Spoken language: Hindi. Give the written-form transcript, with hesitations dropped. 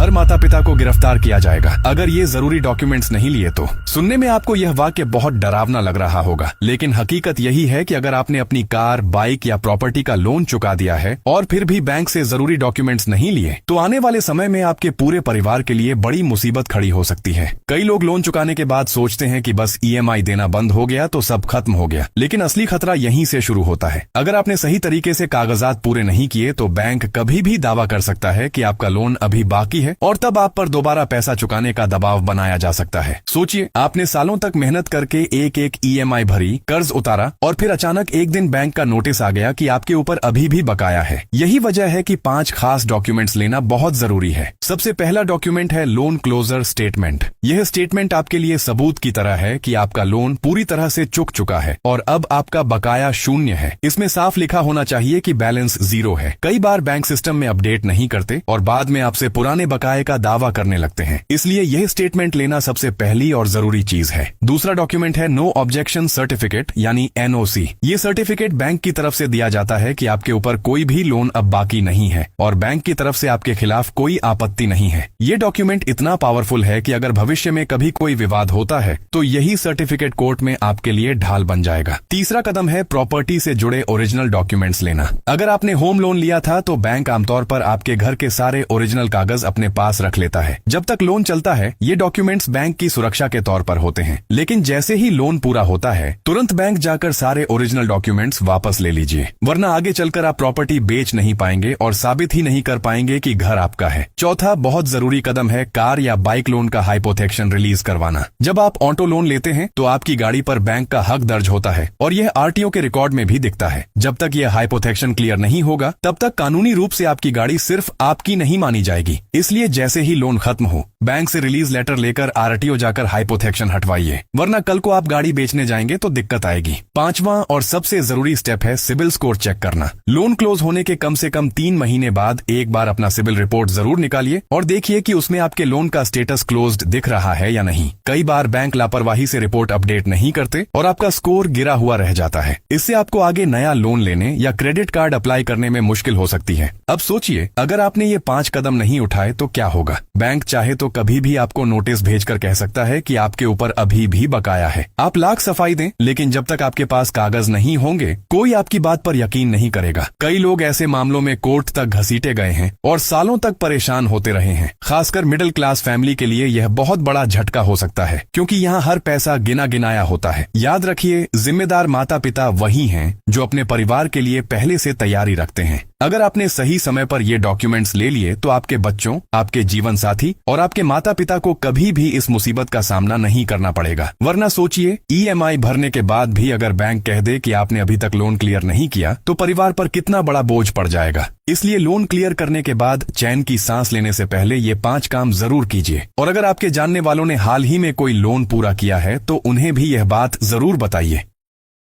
हर माता पिता को गिरफ्तार किया जाएगा अगर ये जरूरी डॉक्यूमेंट्स नहीं लिए तो। सुनने में आपको यह वाक्य बहुत डरावना लग रहा होगा, लेकिन हकीकत यही है कि अगर आपने अपनी कार, बाइक या प्रॉपर्टी का लोन चुका दिया है और फिर भी बैंक से जरूरी डॉक्यूमेंट्स नहीं लिए, तो आने वाले समय में आपके पूरे परिवार के लिए बड़ी मुसीबत खड़ी हो सकती है। कई लोग लोन चुकाने के बाद सोचते हैं कि बस ईएमआई देना बंद हो गया तो सब खत्म हो गया, लेकिन असली खतरा यहीं से शुरू होता है। अगर आपने सही तरीके से कागजात पूरे नहीं किए तो बैंक कभी भी दावा कर सकता है कि आपका लोन अभी बाकी है और तब आप पर दोबारा पैसा चुकाने का दबाव बनाया जा सकता है। सोचिए, आपने सालों तक मेहनत करके एक एक ईएमआई भरी, कर्ज उतारा और फिर अचानक एक दिन बैंक का नोटिस आ गया कि आपके ऊपर अभी भी बकाया है। यही वजह है कि 5 खास डॉक्यूमेंट्स लेना बहुत जरूरी है। सबसे पहला डॉक्यूमेंट है लोन क्लोजर स्टेटमेंट। यह स्टेटमेंट आपके लिए सबूत की तरह है कि आपका लोन पूरी तरह से चुक चुका है और अब आपका बकाया 0 है। इसमें साफ लिखा होना चाहिए कि बैलेंस 0 है। कई बार बैंक सिस्टम में अपडेट नहीं करते और बाद में आपसे पुराने बकाये का दावा करने लगते हैं, इसलिए यह स्टेटमेंट लेना सबसे पहली और जरूरी चीज है। दूसरा डॉक्यूमेंट है नो ऑब्जेक्शन सर्टिफिकेट यानी एनओसी। ये सर्टिफिकेट बैंक की तरफ से दिया जाता है कि आपके ऊपर कोई भी लोन अब बाकी नहीं है और बैंक की तरफ से आपके खिलाफ कोई आपत्ति नहीं है। ये डॉक्यूमेंट इतना पावरफुल है कि अगर भविष्य में कभी कोई विवाद होता है तो यही सर्टिफिकेट कोर्ट में आपके लिए ढाल बन जाएगा। तीसरा कदम है प्रॉपर्टी से जुड़े ओरिजिनल डॉक्यूमेंट्स लेना। अगर आपने होम लोन लिया था तो बैंक आमतौर पर आपके घर के सारे ओरिजिनल कागज अपने पास रख लेता है। जब तक लोन चलता है ये डॉक्यूमेंट्स बैंक की सुरक्षा के तौर पर होते हैं, लेकिन जैसे ही लोन पूरा होता है तुरंत बैंक जाकर सारे ओरिजिनल डॉक्यूमेंट्स वापस ले लीजिए, वरना आगे चलकर आप प्रॉपर्टी बेच नहीं पाएंगे और साबित ही नहीं कर पाएंगे कि घर आपका है। चौथा बहुत जरूरी कदम है कार या बाइक लोन का हाइपोथेक्शन रिलीज करवाना। जब आप ऑटो लोन लेते हैं तो आपकी गाड़ी पर बैंक का हक दर्ज होता है और यह आरटीओ के रिकॉर्ड में भी दिखता है। जब तक यह हाइपोथेक्शन क्लियर नहीं होगा तब तक कानूनी रूप से आपकी गाड़ी सिर्फ आपकी नहीं मानी जाएगी। इसलिए जैसे ही लोन खत्म हो बैंक से रिलीज लेटर लेकर आरटीओ जाकर हाइपोथेक्शन हटवाइए, वरना कल को आप गाड़ी बेचने जाएंगे तो दिक्कत आएगी। पांचवा और सबसे जरूरी स्टेप है सिबिल स्कोर चेक करना। लोन क्लोज होने के कम से कम 3 महीने बाद एक बार अपना सिबिल रिपोर्ट जरूर निकालिए और देखिए कि उसमें आपके लोन का स्टेटस क्लोज्ड दिख रहा है या नहीं। कई बार बैंक लापरवाही से रिपोर्ट अपडेट नहीं करते और आपका स्कोर गिरा हुआ रह जाता है। इससे आपको आगे नया लोन लेने या क्रेडिट कार्ड अप्लाई करने में मुश्किल हो सकती है। अब सोचिए, अगर आपने ये 5 कदम नहीं उठाए तो क्या होगा। बैंक चाहे तो कभी भी आपको नोटिस भेजकर कह सकता है कि आपके ऊपर अभी भी बकाया है। आप लाख सफाई दें, लेकिन जब तक आपके पास कागज नहीं होंगे कोई आपकी बात पर यकीन नहीं करेगा। कई लोग ऐसे मामलों में कोर्ट तक घसीटे गए हैं और सालों तक परेशान होते रहे हैं। खासकर मिडिल क्लास फैमिली के लिए यह बहुत बड़ा झटका हो सकता है, क्योंकि यहाँ हर पैसा गिना गिनाया होता है। याद रखिए, जिम्मेदार माता पिता वही हैं जो अपने परिवार के लिए पहले से तैयारी रखते हैं। अगर आपने सही समय पर ये डॉक्यूमेंट्स ले लिए तो आपके बच्चों, आपके जीवन साथी और आपके माता पिता को कभी भी इस मुसीबत का सामना नहीं करना पड़ेगा। वरना सोचिए, ईएमआई भरने के बाद भी अगर बैंक कह दे कि आपने अभी तक लोन क्लियर नहीं किया तो परिवार पर कितना बड़ा बोझ पड़ जाएगा। इसलिए लोन क्लियर करने के बाद चैन की सांस लेने से पहले ये 5 काम जरूर कीजिए। और अगर आपके जानने वालों ने हाल ही में कोई लोन पूरा किया है तो उन्हें भी यह बात जरूर बताइए।